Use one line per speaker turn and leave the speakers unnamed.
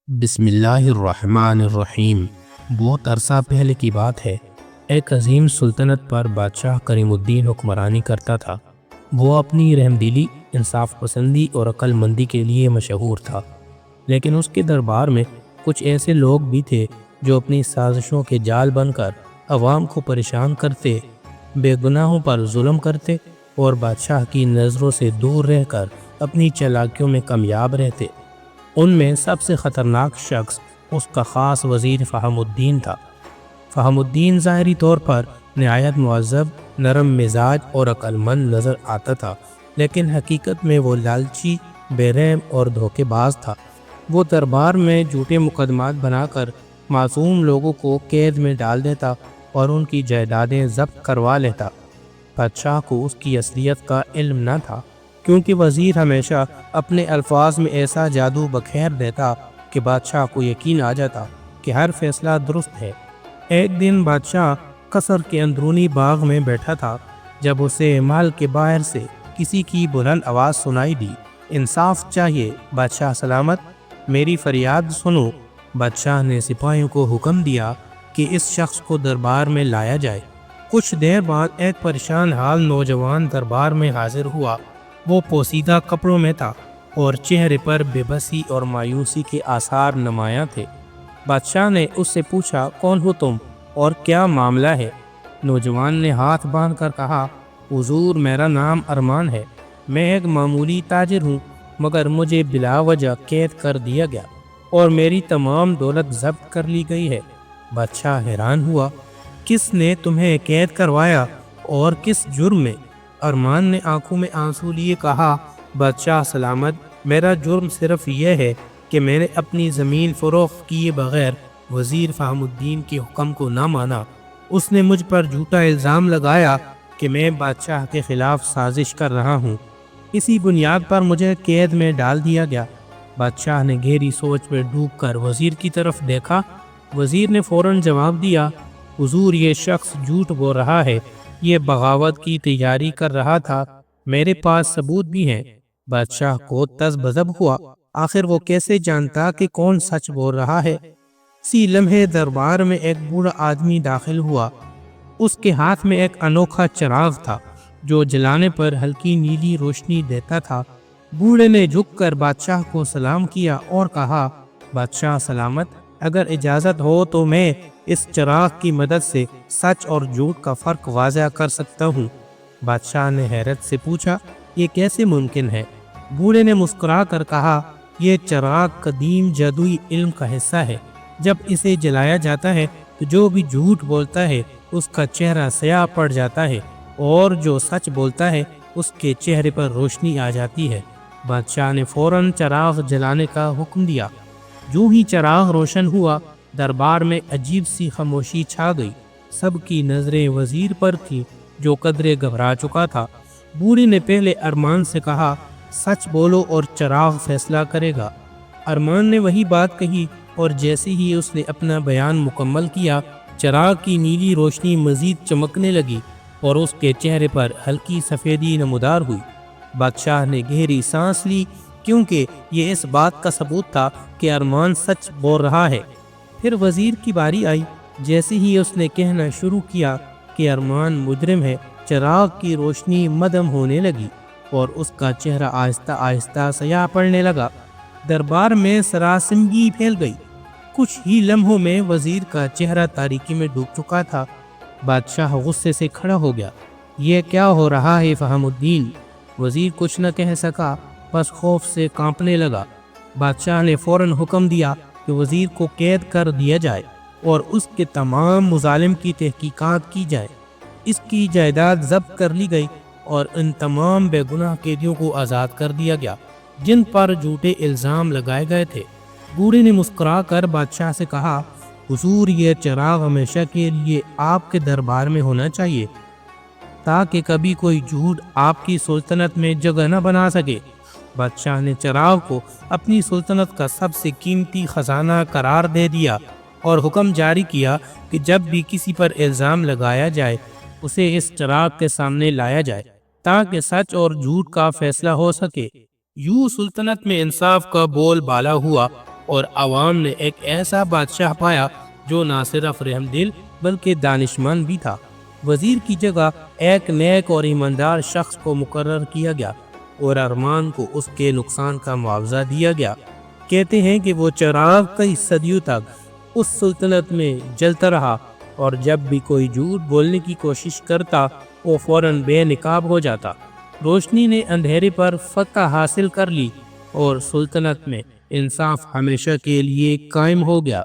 بسم اللہ الرحمن الرحیم۔ بہت عرصہ پہلے کی بات ہے، ایک عظیم سلطنت پر بادشاہ کریم الدین حکمرانی کرتا تھا۔ وہ اپنی رحمدلی، انصاف پسندی اور عقل مندی کے لیے مشہور تھا، لیکن اس کے دربار میں کچھ ایسے لوگ بھی تھے جو اپنی سازشوں کے جال بن کر عوام کو پریشان کرتے، بے گناہوں پر ظلم کرتے اور بادشاہ کی نظروں سے دور رہ کر اپنی چالاکیوں میں کامیاب رہتے۔ ان میں سب سے خطرناک شخص اس کا خاص وزیر فہم الدین تھا۔ فہم الدین ظاہری طور پر نہایت مہذب، نرم مزاج اور عقل مند نظر آتا تھا، لیکن حقیقت میں وہ لالچی، بے رحم اور دھوکے باز تھا۔ وہ دربار میں جھوٹے مقدمات بنا کر معصوم لوگوں کو قید میں ڈال دیتا اور ان کی جائیدادیں ضبط کروا لیتا۔ بادشاہ کو اس کی اصلیت کا علم نہ تھا، کیونکہ وزیر ہمیشہ اپنے الفاظ میں ایسا جادو بکھیر دیتا کہ بادشاہ کو یقین آ جاتا کہ ہر فیصلہ درست ہے۔ ایک دن بادشاہ قصر کے اندرونی باغ میں بیٹھا تھا جب اسے محل کے باہر سے کسی کی بلند آواز سنائی دی، انصاف چاہیے بادشاہ سلامت، میری فریاد سنو۔ بادشاہ نے سپاہیوں کو حکم دیا کہ اس شخص کو دربار میں لایا جائے۔ کچھ دیر بعد ایک پریشان حال نوجوان دربار میں حاضر ہوا۔ وہ پوسیدہ کپڑوں میں تھا اور چہرے پر بے بسی اور مایوسی کے آثار نمایاں تھے۔ بادشاہ نے اس سے پوچھا، کون ہو تم اور کیا معاملہ ہے؟ نوجوان نے ہاتھ باندھ کر کہا، حضور میرا نام ارمان ہے، میں ایک معمولی تاجر ہوں، مگر مجھے بلا وجہ قید کر دیا گیا اور میری تمام دولت ضبط کر لی گئی ہے۔ بادشاہ حیران ہوا، کس نے تمہیں قید کروایا اور کس جرم میں؟ ارمان نے آنکھوں میں آنسو لیے کہا، بادشاہ سلامت، میرا جرم صرف یہ ہے کہ میں نے اپنی زمین فروخت کیے بغیر وزیر فہم الدین کے حکم کو نہ مانا۔ اس نے مجھ پر جھوٹا الزام لگایا کہ میں بادشاہ کے خلاف سازش کر رہا ہوں۔ اسی بنیاد پر مجھے قید میں ڈال دیا گیا۔ بادشاہ نے گہری سوچ میں ڈوب کر وزیر کی طرف دیکھا۔ وزیر نے فوراً جواب دیا، حضور یہ شخص جھوٹ بول رہا ہے، یہ بغاوت کی تیاری کر رہا تھا، میرے پاس ثبوت بھی ہیں۔ بادشاہ کو تذبذب ہوا، آخر وہ کیسے جانتا کہ کون سچ بول رہا ہے؟ اسی لمحے دربار میں ایک بوڑھا آدمی داخل ہوا۔ اس کے ہاتھ میں ایک انوکھا چراغ تھا جو جلانے پر ہلکی نیلی روشنی دیتا تھا۔ بوڑھے نے جھک کر بادشاہ کو سلام کیا اور کہا، بادشاہ سلامت، اگر اجازت ہو تو میں اس چراغ کی مدد سے سچ اور جھوٹ کا فرق واضح کر سکتا ہوں۔ بادشاہ نے حیرت سے پوچھا، یہ کیسے ممکن ہے؟ بوڑھے نے مسکرا کر کہا، یہ چراغ قدیم جادوئی علم کا حصہ ہے۔ جب اسے جلایا جاتا ہے تو جو بھی جھوٹ بولتا ہے اس کا چہرہ سیاہ پڑ جاتا ہے اور جو سچ بولتا ہے اس کے چہرے پر روشنی آ جاتی ہے۔ بادشاہ نے فوراً چراغ جلانے کا حکم دیا۔ جو ہی چراغ روشن ہوا، دربار میں عجیب سی خاموشی چھا گئی۔ سب کی نظریں وزیر پر تھیں جو قدرے گھبرا چکا تھا۔ بوڑھے نے پہلے ارمان سے کہا، سچ بولو اور چراغ فیصلہ کرے گا۔ ارمان نے وہی بات کہی اور جیسے ہی اس نے اپنا بیان مکمل کیا، چراغ کی نیلی روشنی مزید چمکنے لگی اور اس کے چہرے پر ہلکی سفیدی نمودار ہوئی۔ بادشاہ نے گہری سانس لی، کیونکہ یہ اس بات کا ثبوت تھا کہ ارمان سچ بول رہا ہے۔ پھر وزیر کی باری آئی۔ جیسے ہی اس نے کہنا شروع کیا کہ ارمان مجرم ہے، چراغ کی روشنی مدھم ہونے لگی اور اس کا چہرہ آہستہ آہستہ سیاہ پڑنے لگا۔ دربار میں سراسیمگی پھیل گئی۔ کچھ ہی لمحوں میں وزیر کا چہرہ تاریکی میں ڈوب چکا تھا۔ بادشاہ غصے سے کھڑا ہو گیا، یہ کیا ہو رہا ہے فہم الدین؟ وزیر کچھ نہ کہہ سکا، بس خوف سے کانپنے لگا۔ بادشاہ نے فوراً حکم دیا کہ وزیر کو قید کر دیا جائے اور اس کے تمام مظالم کی تحقیقات کی جائے۔ اس کی جائیداد ضبط کر لی گئی اور ان تمام بے گناہ قیدیوں کو آزاد کر دیا گیا جن پر جھوٹے الزام لگائے گئے تھے۔ بوڑھے نے مسکرا کر بادشاہ سے کہا، حضور یہ چراغ ہمیشہ کے لیے آپ کے دربار میں ہونا چاہیے تاکہ کبھی کوئی جھوٹ آپ کی سلطنت میں جگہ نہ بنا سکے۔ بادشاہ نے چراغ کو اپنی سلطنت کا سب سے قیمتی خزانہ قرار دے دیا اور حکم جاری کیا کہ جب بھی کسی پر الزام لگایا جائے اسے اس چراغ کے سامنے لایا جائے تاکہ سچ اور جھوٹ کا فیصلہ ہو سکے۔ یوں سلطنت میں انصاف کا بول بالا ہوا اور عوام نے ایک ایسا بادشاہ پایا جو نہ صرف رحم دل بلکہ دانشمند بھی تھا۔ وزیر کی جگہ ایک نیک اور ایماندار شخص کو مقرر کیا گیا اور ارمان کو اس کے نقصان کا معاوضہ دیا گیا۔ کہتے ہیں کہ وہ چراغ کئی صدیوں تک اس سلطنت میں جلتا رہا، اور جب بھی کوئی جھوٹ بولنے کی کوشش کرتا وہ فوراً بے نقاب ہو جاتا۔ روشنی نے اندھیرے پر فتح حاصل کر لی اور سلطنت میں انصاف ہمیشہ کے لیے قائم ہو گیا۔